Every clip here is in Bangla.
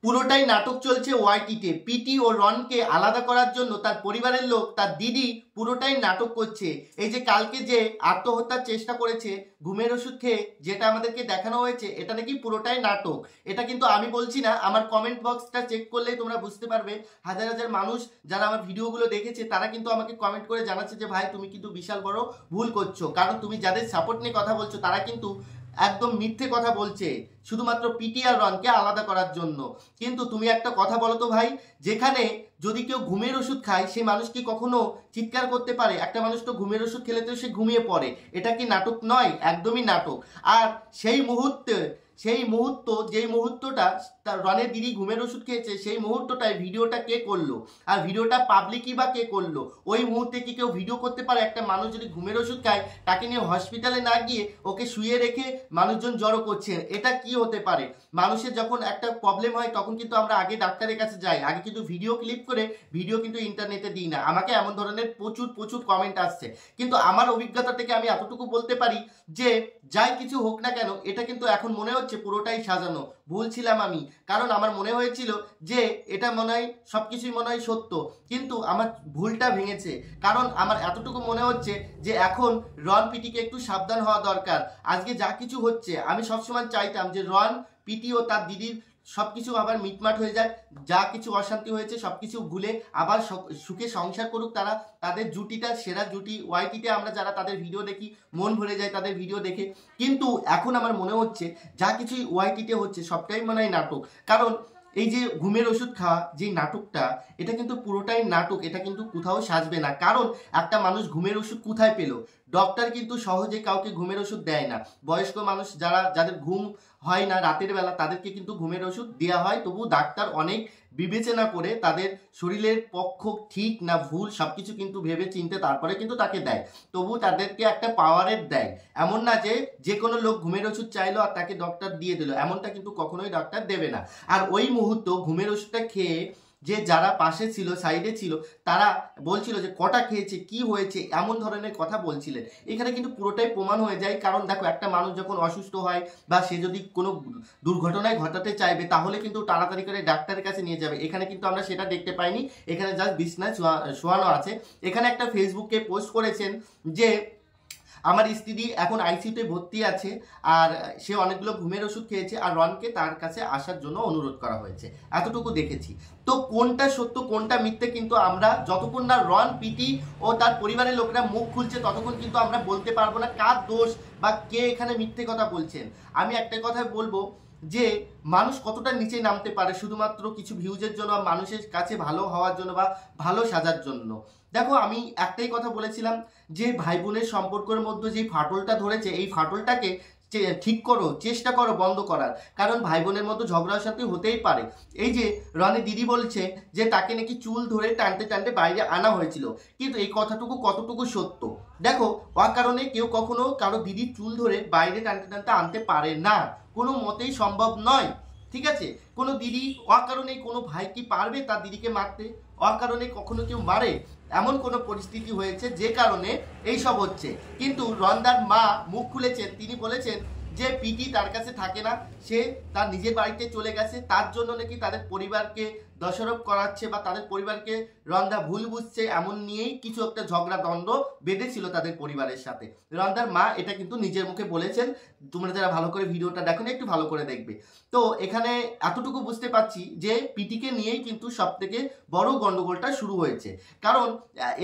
পুরোটাই নাটক চলছে ওয়াইটিতে। পিটি ও রনকে আলাদা করার জন্য তার পরিবারের লোক, তার দিদি পুরোটাই নাটক করছে। এই যে কালকে যে আত্মহত্যার চেষ্টা করেছে ঘুমের ওষুধ খেয়ে, যেটা আমাদেরকে দেখানো হয়েছে, এটা নাকি পুরোটাই নাটক। এটা কিন্তু আমি বলছি না, আমার কমেন্ট বক্সটা চেক করলেই তোমরা বুঝতে পারবে। হাজার হাজার মানুষ যারা আমার ভিডিওগুলো দেখেছে তারা কিন্তু আমাকে কমেন্ট করে জানাচ্ছে যে ভাই তুমি কিন্তু বিশাল বড় ভুল করছো, কারণ তুমি যাদের সাপোর্ট নিয়ে কথা বলছো তারা কিন্তু একদম মিথ্যে কথা বলছে শুধুমাত্র পিটি আর রনকে আলাদা করার জন্য। কিন্তু তুমি একটা কথা বলো তো ভাই, যেখানে যদি কেউ ঘুমের ওষুধ খায় সেই মানুষ কি কখনো চিৎকার করতে পারে? একটা মানুষ তো ঘুমের ওষুধ খেলে তো সে ঘুমিয়ে পড়ে। এটা কি নাটক নয়? একদমই নাটক। আর সেই মুহূর্তে, যেই মুহূর্তটা তার রনের দিদি ঘুমের ওষুধ খেয়েছে, সেই মুহূর্তটায় ভিডিওটা কে করলো? আর ভিডিওটা পাবলিকই বা কে করলো? ওই মুহূর্তে কি কেউ ভিডিও করতে পারে? একটা মানুষ যদি ঘুমের ওষুধ খায়, তাকে নিয়ে হসপিটালে না গিয়ে ওকে শুয়ে রেখে মানুষজন জড়ো করছে, এটা কি হতে পারে? মানুষের যখন একটা প্রবলেম হয় তখন কিন্তু আমরা আগে ডাক্তারের কাছে যাই, আগে কিন্তু ভিডিও ক্লিপ করে ভিডিও কিন্তু ইন্টারনেটে দিই না। আমাকে এমন ধরনের প্রচুর প্রচুর কমেন্ট আসছে, কিন্তু আমার অভিজ্ঞতা থেকে আমি এতটুকু বলতে পারি যে যাই কিছু হোক না কেন, এটা কিন্তু এখন মনে হচ্ছে পুরোটাই সাজানো। ভুল ছিলাম আমি, কারণ আমার মনে হয়েছিল যে এটা মনে হয় সবকিছুই মনে হয় সত্য, কিন্তু আমার ভুলটা ভেঙেছে। কারণ আমার এতটুকু মনে হচ্ছে যে এখন রন পিটিকে একটু সাবধান হওয়া দরকার। আজকে যা কিছু হচ্ছে, আমি সবসময় চাইতাম যে রন পিটি ও তার দিদির সবকিছু আবার মিটমাট হয়ে যায়, যা কিছু অশান্তি হয়েছে সবকিছু ভুলে আবার সুখে সংসার করুক তারা। তাদের জুটিটা সেরা জুটি, ওয়াইটিতে আমরা যারা তাদের ভিডিও দেখি মন ভরে যায় তাদের ভিডিও দেখে। কিন্তু এখন আমার মনে হচ্ছে যা কিছুই ওয়াইটিতে হচ্ছে সবটাই মনে হয় নাটক। কারণ এই যে ঘুমের ওষুধ খাওয়া যে নাটকটা, এটা কিন্তু পুরোটাই নাটক, এটা কিন্তু কোথাও সাজবে না। কারণ একটা মানুষ ঘুমের ওষুধ কোথায় পেল? ডক্টর কিন্তু সহজে কাউকে ঘুমের ওষুধ দেয় না। বয়স্ক মানুষ যাদের ঘুম হয় না রাতের বেলা, তাদেরকে কিন্তু ঘুমের ওষুধ দেওয়া হয়, তবু ডাক্তার অনেক বিবেচনা করে তাদের শরীরের পক্ষ ঠিক না ভুল সবকিছু কিন্তু ভেবে চিনতে তারপরে কিন্তু তাকে দেয়। তবু তাদেরকে একটা পাওয়ারের দেয়। এমন না যে যে কোনো লোক ঘুমের ওষুধ চাইলো আর তাকে ডক্টর দিয়ে দিল, এমনটা কিন্তু কখনোই ডক্টর দেবে না। আর ওই মুহূর্ত ঘুমের ওষুধটা খেয়ে যে যারা পাশে ছিল, সাইডে ছিল, তারা বলছিল যে কটা খেয়েছে, কি হয়েছে, এমন ধরনের কথা বলছিলেন। এখানে কিন্তু পুরোটাই প্রমাণ হয়ে যায়। কারণ দেখো, একটা মানুষ যখন অসুস্থ হয় বা সে যদি কোনো দুর্ঘটনায় ঘটাতে চাইবে, তাহলে কিন্তু তাড়াতাড়ি করে ডাক্তারের কাছে নিয়ে যাবে। এখানে কিন্তু আমরা সেটা দেখতে পাইনি, এখানে জাস্ট বিছনায় শোয়ানো আছে। এখানে একটা ফেসবুকে পোস্ট করেছেন যে আমার স্ত্রী এখন আইসিইউতে ভর্তি আছে, আর সে অনেকগুলো ঘুমের ওষুধ খেয়েছে, আর রনকে তার কাছে আসার জন্য অনুরোধ করা হয়েছে। এতটুকু দেখেছি। তো কোনটা সত্য কোনটা মিথ্যে কিন্তু আমরা যতক্ষণ না রন, পিটি ও তার পরিবারের লোকরা মুখ খুলছে ততক্ষণ কিন্তু আমরা বলতে পারবো না কার দোষ বা কে এখানে মিথ্যে কথা বলছেন। আমি একটা কথা বলবো যে মানুষ কতটা নিচে নামতে পারে শুধুমাত্র কিছু ভিউজের জন্য, মানুষের কাছে ভালো হওয়ার জন্য বা ভালো সাজার জন্য। দেখো, আমি একটাই কথা বলেছিলাম যে ভাই বোনের সম্পর্কের মধ্যে যে ফাটলটা ধরেছে, এই ফাটলটাকে ঠিক করো, চেষ্টা করো বন্ধ করার। কারণ ভাই বোনের মধ্যে ঝগড়া অশান্তি হতেই পারে। এই যে রনি দিদি বলছে যে তাকে নাকি চুল ধরে টানতে টানতে বাইরে আনা হয়েছিল, কিন্তু এই কথাটুকু কতটুকু সত্য? দেখো, অকারণে কেউ কখনো কারো দিদির চুল ধরে বাইরে টানতে টানতে আনতে পারে না, কোনো মতেই সম্ভব নয়। ঠিক আছে? কোনো দিদি অকারণে কোনো ভাই কি পারবে তার দিদিকে মারতে? অকারণে কখনো কেউ মারে? এমন কোনো পরিস্থিতি হয়েছে যে কারণে এইসব হচ্ছে। কিন্তু রন্দার মা মুখ খুলেছেন, তিনি বলেছেন যে পিটি তার কাছে থাকে না, সে তার নিজের বাড়িতে চলে গেছে, তার জন্য নাকি তাদের পরিবারকে দোষারোপ করাচ্ছে বা তাদের পরিবারকে রন্দা ভুল বুঝছে, এমন নিয়েই কিছু একটা ঝগড়া দ্বন্দ্ব বেঁধেছিল তাদের পরিবারের সাথে। রন্দার মা এটা কিন্তু নিজের মুখে বলেছেন। তোমরা যারা ভালো করে ভিডিওটা দেখো একটু ভালো করে দেখবে। তো এখানে এতটুকু বুঝতে পারছি যে পিটিকে নিয়েই কিন্তু সব থেকে বড় গন্ডগোলটা শুরু হয়েছে। কারণ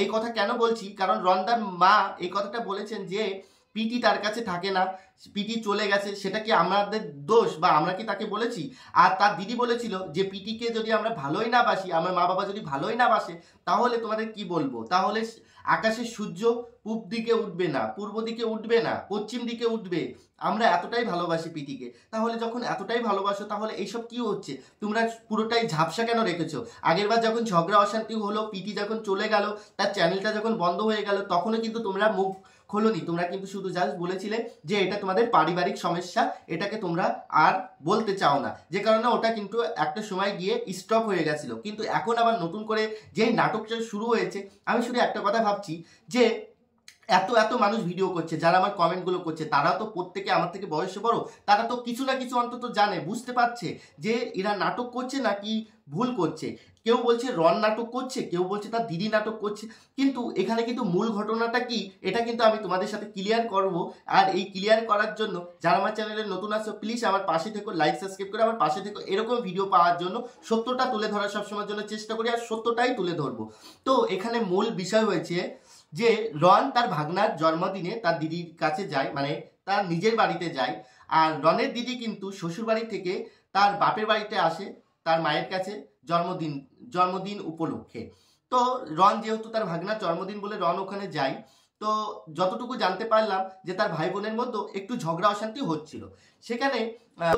এই কথা কেন বলছি, কারণ রন্দার মা এই কথাটা বলেছেন যে পিটি তার কাছে থাকে না, পিটি চলে গেছে, সেটা কি আমাদের দোষ বা আমরা কি তাকে বলেছি? আর তার দিদি বলেছিল যে পিটিকে যদি আমরা ভালোই না বাসি, আমার মা বাবা যদি ভালোই না বাসে, তাহলে তোমাদের কি বলবো? তাহলে আকাশের সূর্য পূব দিকে উঠবে না, পূর্ব দিকে উঠবে না, পশ্চিম দিকে উঠবে। আমরা এতটাই ভালোবাসি পিটিকে। তাহলে যখন এতটাই ভালোবাসো, তাহলে এইসব কি হচ্ছে? তোমরা পুরোটাই ঝাপসা কেন রেখেছো? আগেরবার যখন ঝগড়া অশান্তি হলো, পিটি যখন চলে গেল, তার চ্যানেলটা যখন বন্ধ হয়ে গেল, তখনও কিন্তু তোমরা মুখ খোলোনি। তোমরা কিন্তু শুধু জাস্ট বলেছিলে যে এটা তোমাদের পারিবারিক সমস্যা, এটাকে তোমরা আর বলতে চাও না, যে কারণে ওটা কিন্তু একটা সময় গিয়ে স্টপ হয়ে গেছিল। কিন্তু এখন আবার নতুন করে যেই নাটকটা শুরু হয়েছে, আমি শুধু একটা কথা ভাবছি যে এত এত মানুষ ভিডিও করছে, যারা আমার কমেন্টগুলো করছে তারাও তো প্রত্যেকে আমার থেকে বয়সে বড়, তারা তো কিছু না কিছু অন্তত জানে, বুঝতে পারছে যে এরা নাটক করছে নাকি ভুল করছে। কেউ বলছে রন নাটক করছে, কেউ বলছে তার দিদি নাটক করছে, কিন্তু এখানে কিন্তু মূল ঘটনাটা কি এটা কিন্তু আমি তোমাদের সাথে ক্লিয়ার করব। আর এই ক্লিয়ার করার জন্য যারা আমার চ্যানেলে নতুন আসো প্লিজ আমার পাশে থেকো, লাইক সাবস্ক্রাইব করে আমার পাশে থেকো। এরকম ভিডিও পাওয়ার জন্য সত্যটা তুলে ধরার সবসময়ের জন্য চেষ্টা করি, আর সত্যটাই তুলে ধরবো। তো এখানে মূল বিষয় হয়েছে যে রন তার ভাগনার জন্মদিনে তার দিদির কাছে যায়, মানে তার নিজের বাড়িতে যায়। আর রনের দিদি কিন্তু শ্বশুর বাড়ি থেকে তার বাপের বাড়িতে আসে তার মায়ের কাছে জন্মদিন উপলক্ষে। তো রন যেহেতু তার ভাগনার জন্মদিন বলে রন ওখানে যায়। তো যতটুকু জানতে পারলাম যে তার ভাই বোনের মধ্যে একটু ঝগড়া অশান্তি হচ্ছিল। সেখানে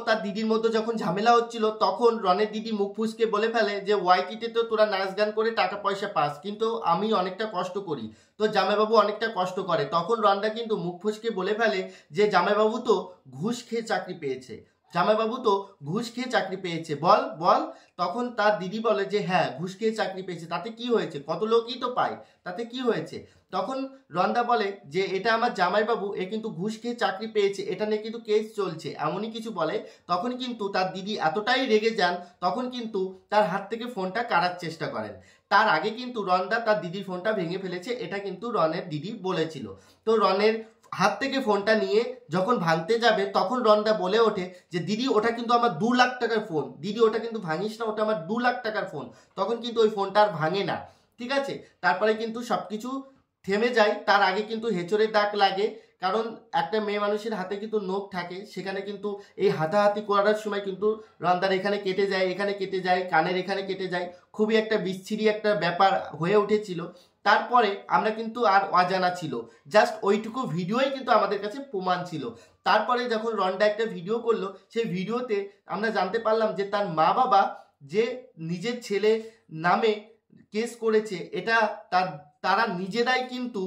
তার দিদির মধ্যে যখন ঝামেলা হচ্ছিল তখন রনের দিদি মুখ ফুসকে বলে ফেলে যে ওয়াইটিতে তো তোরা নাচ গান করে টাকা পয়সা পাস, কিন্তু আমি অনেকটা কষ্ট করি, তো জামাইবাবু অনেকটা কষ্ট করে। তখন রনটা কিন্তু মুখ ফুসকে বলে ফেলে যে জামাইবাবু তো ঘুষ খেয়ে চাকরি পেয়েছে, জামাইবাবু তো ঘুষ খেয়ে চাকরি পেয়েছে, বল বল। তখন তার দিদি বলে যে হ্যাঁ ঘুষ খেয়ে চাকরি পেয়েছে, তাতে কি হয়েছে, কত লোকই তো পায়, তাতে কি হয়েছে। তখন রন্দা বলে যে এটা আমার জামাইবাবু, এ কিন্তু ঘুষ খেয়ে চাকরি পেয়েছে, এটা নিয়ে কিন্তু কেস চলছে, এমনই কিছু বলে। তখন কিন্তু তার দিদি এতটাই রেগে যান, তখন কিন্তু তার হাত থেকে ফোনটা কাড়ার চেষ্টা করেন। তার আগে কিন্তু রন্দা তার দিদির ফোনটা ভেঙে ফেলেছে, এটা কিন্তু রনের দিদি বলেছিল। তো রনের হাত থেকে ফোনটা নিয়ে যখন ভাঙতে যাবে তখন রনদা বলে ওঠে যে দিদি ওটা কিন্তু আমার 2 লাখ টাকার ফোন, দিদি ওটা কিন্তু ভাঙিস না, ওটা আমার 2 লাখ টাকার ফোন। তখন কিন্তু ওই ফোনটা আর ভাঙে না, ঠিক আছে। তারপরে কিন্তু সবকিছু থেমে যায়। তার আগে কিন্তু হেঁচড়ের দাগ লাগে, কারণ একটা মেয়ে মানুষের হাতে কিন্তু নখ থাকে, সেখানে কিন্তু এই হাতাহাতি করার সময় কিন্তু রন্দার এখানে কেটে যায়, এখানে কেটে যায়, কানের এখানে কেটে যায়, খুবই একটা বিচ্ছিরি একটা ব্যাপার হয়ে উঠেছিল। তারপরে আমরা কিন্তু আর অজানা ছিল, জাস্ট ওইটুকু ভিডিওই কিন্তু আমাদের কাছে প্রমাণ ছিল। তারপরে যখন রন্ডা একটা ভিডিও করলো, সেই ভিডিওতে আমরা জানতে পারলাম যে তার মা বাবা যে নিজের ছেলে নামে কেস করেছে, এটা তারা নিজেরাই কিন্তু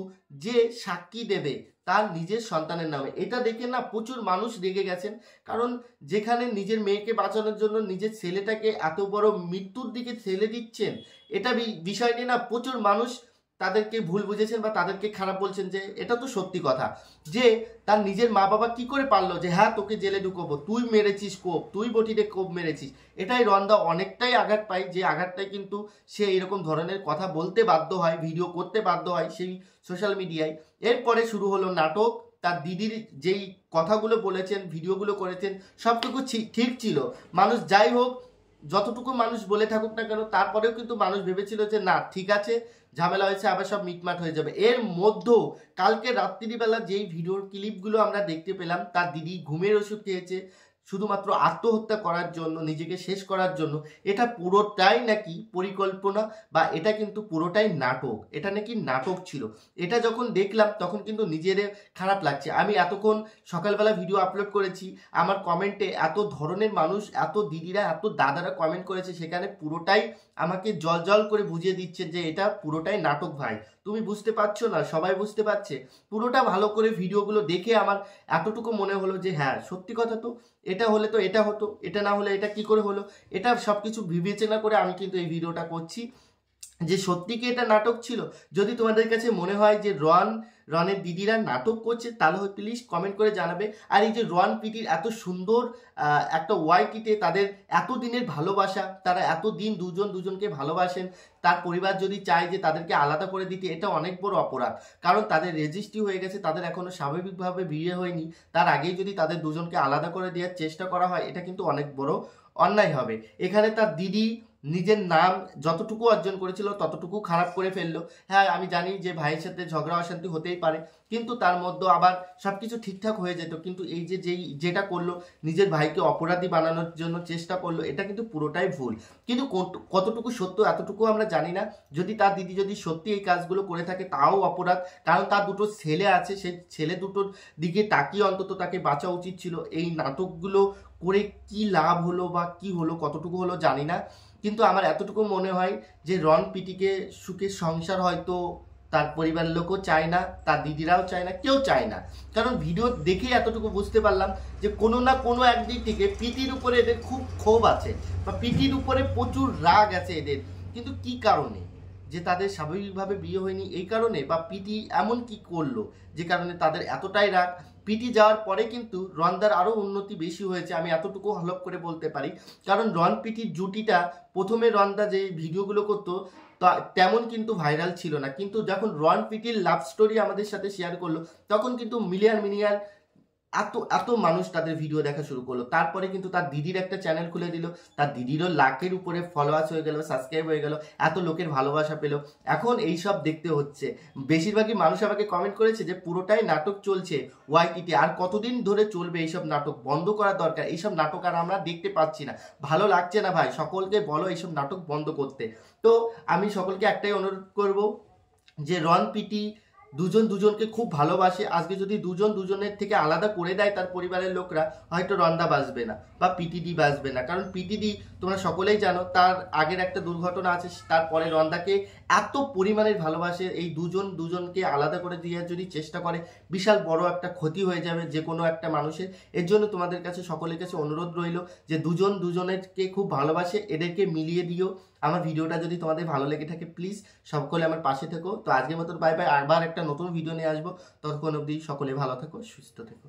যে সাক্ষী দেবে তার নিজের সন্তানের নামে। এটা দেখে না প্রচুর মানুষ রেগে গেছেন, কারণ যেখানে নিজের মেয়েকে বাঁচানোর জন্য নিজের ছেলেটাকে এত বড় মৃত্যুর দিকে ঠেলে দিচ্ছেন, এটা বিষয় নিয়ে না প্রচুর মানুষ তাদেরকে ভুল বুঝেছেন বা তাদেরকে খারাপ বলছেন। যে এটা তো সত্যি কথা যে তার নিজের মা বাবা কি করে পারলো যে হ্যাঁ তোকে জেলে ঢুকবো, তুই মেরেছিস কোপ, তুই বটিতে কোপ মেরেছিস। এটাই রন্দা অনেকটাই আঘাত পায়, যে আঘাতটাই কিন্তু সে এরকম ধরনের কথা বলতে বাধ্য হয়, ভিডিও করতে বাধ্য হয় সেই সোশ্যাল মিডিয়ায়। এরপরে শুরু হলো নাটক। তার দিদির যেই কথাগুলো বলেছেন, ভিডিওগুলো করেছেন, সবটুকু ঠিক ছিল। মানুষ যাই হোক, যতটুকু মানুষ বলে থাকুক না কেন, তারপরেও কিন্তু মানুষ ভেবেছিল যে না ঠিক আছে, ঝামেলা হয়েছে, আবার সব মিটমাট হয়ে যাবে। এর মধ্যেও কালকে রাত্রিবেলা যেই ভিডিওর ক্লিপগুলো আমরা দেখতে পেলাম, তার দিদি ঘুমের ওষুধ খেয়েছে শুধুমাত্র আত্মহত্যা করার জন্য, নিজেকে শেষ করার জন্য। এটা পুরোটাই নাকি পরিকল্পনা, বা এটা কিন্তু পুরোটাই নাটক, এটা নাকি নাটক ছিল। এটা যখন দেখলাম তখন কিন্তু নিজের খারাপ লাগছে। আমি এতক্ষণ সকালবেলা ভিডিও আপলোড করেছি, আমার কমেন্টে এত ধরনের মানুষ, এত দিদিরা, এত দাদারা কমেন্ট করেছে, সেখানে পুরোটাই আমাকে জল জল করে বুঝিয়ে দিচ্ছে যে এটা পুরোটাই নাটক ভাই, তুমি বুঝতে পারছো না, সবাই বুঝতে পারছে। পুরোটা ভালো করে ভিডিওগুলো দেখে আমার এতটুকু মনে হলো যে হ্যাঁ সত্যি কথা তো, এটা হলে তো এটা হতো, এটা না হলে এটা কি করে হলো। এটা সবকিছু বিবেচনা করে আমি কিন্তু এই ভিডিওটা করছি যে সত্যি কি এটা নাটক ছিল। যদি তোমাদের কাছে মনে হয় যে রনের দিদিরা নাটক করছে, তাহলে প্লিজ কমেন্ট করে জানাবে। আর এই যে রন পিটির এত সুন্দর একটা ওয়াইটিতে তাদের এতদিনের ভালোবাসা, তারা এতদিন দুজনকে ভালোবাসেন, তার পরিবার যদি চায় যে তাদেরকে আলাদা করে দিতে, এটা অনেক বড় অপরাধ। কারণ তাদের রেজিস্ট্রি হয়ে গেছে, তাদের এখনো স্বাভাবিকভাবে বিয়ে হয়নি, তার আগেই যদি তাদের দুজনকে আলাদা করে দেওয়ার চেষ্টা করা হয়, এটা কিন্তু অনেক বড় অন্যায় হবে। এখানে তার দিদি নিজের নাম যতটুকু অর্জন করেছিল ততটুকু খারাপ করে ফেললো। হ্যাঁ আমি জানি যে ভাইয়ের সাথে ঝগড়া অশান্তি হতেই পারে, কিন্তু তার মধ্যে আবার সবকিছু ঠিকঠাক হয়ে যেত। কিন্তু এই যে যেটা করলো, নিজের ভাইকে অপরাধী বানানোর জন্য চেষ্টা করলো, এটা কিন্তু পুরোটাই ভুল। কিন্তু কতটুকু সত্য এতটুকু আমরা জানি না। যদি তার দিদি যদি সত্যি এই কাজগুলো করে থাকে তাও অপরাধ, কারণ তার দুটো ছেলে আছে, সেই ছেলে দুটোর দিকে তাকিয়ে অন্তত তাকে বাঁচা উচিত ছিল। এই নাটকগুলো করে কি লাভ হলো বা কি হলো, কতটুকু হলো জানি না, কিন্তু আমার এতটুকু মনে হয় যে রন পিটিকে সুখের সংসার হয়তো তার পরিবারের লোকও চায় না, তার দিদিরাও চায় না, কেউ চায় না। কারণ ভিডিও দেখেই এতটুকু বুঝতে পারলাম যে কোনো না কোনো একদিক থেকে পিটির উপরে এদের খুব ক্ষোভ আছে, বা পিটির উপরে প্রচুর রাগ আছে এদের। কিন্তু কি কারণে, যে তাদের স্বাভাবিকভাবে বিয়ে হয়নি এই কারণে, বা পিটি এমন কি করলো যে কারণে তাদের এতটাই রাগ? পিটি যাওয়ার পরে কিন্তু রনদার আরও উন্নতি বেশি হয়েছে, আমি এতটুকু হলপ করে বলতে পারি। কারণ রন পিটির জুটিটা প্রথমে রনদা যে ভিডিওগুলো করতো তেমন কিন্তু ভাইরাল ছিল না, কিন্তু যখন রন পিটির লাভ স্টোরি আমাদের সাথে শেয়ার করলো তখন কিন্তু মিলিয়ন এত এত মানুষ তাদের ভিডিও দেখা শুরু করলো। তারপরে কিন্তু তার দিদির একটা চ্যানেল খুলে দিল, তার দিদিরও লাখের উপরে ফলোয়ার্স হয়ে গেল, সাবস্ক্রাইব হয়ে গেল, এত লোকের ভালোবাসা পেল। এখন এই সব দেখতে হচ্ছে। বেশিরভাগই মানুষ আমাকে কমেন্ট করেছে যে পুরোটাই নাটক চলছে ওয়াইটিতে, আর কতদিন ধরে চলবে এইসব নাটক? বন্ধ করা দরকার, এইসব নাটক আর আমরা দেখতে পাচ্ছি না, ভালো লাগছে না ভাই, সকলকে বলো এইসব নাটক বন্ধ করতে। তো আমি সকলকে একটাই অনুরোধ করব যে রন পিটি দুজন দুজনকে খুব ভালোবাসে। আজকে যদি দুজন দুজনের থেকে আলাদা করে দেয় তার পরিবারের লোকরা, হয়তো রনদা বাঁচবে না বা পিটিডি বাঁচবে না। কারণ পিটিডি তোমরা সকলেই জানো তার আগের একটা দুর্ঘটনা আছে, তারপরে রনদাকে এত পরিমাণের ভালোবাসে, এই দুজন দুজনকে আলাদা করে দেওয়ার যদি চেষ্টা করে বিশাল বড় একটা ক্ষতি হয়ে যাবে যে কোনো একটা মানুষের। এর জন্য তোমাদের কাছে সকলের কাছে অনুরোধ রইল যে দুজন দুজনেরকে খুব ভালোবাসে, এদেরকে মিলিয়ে দিও। আমার ভিডিওটা যদি তোমাদের ভালো লেগে থাকে প্লিজ সকলে আমার পাশে থেকো। তো আজকের মতো বাই বাই, আবার একটা নতুন ভিডিও নিয়ে আসবো। ততক্ষণ অবধি সকলে ভালো থেকো, সুস্থ থেকো।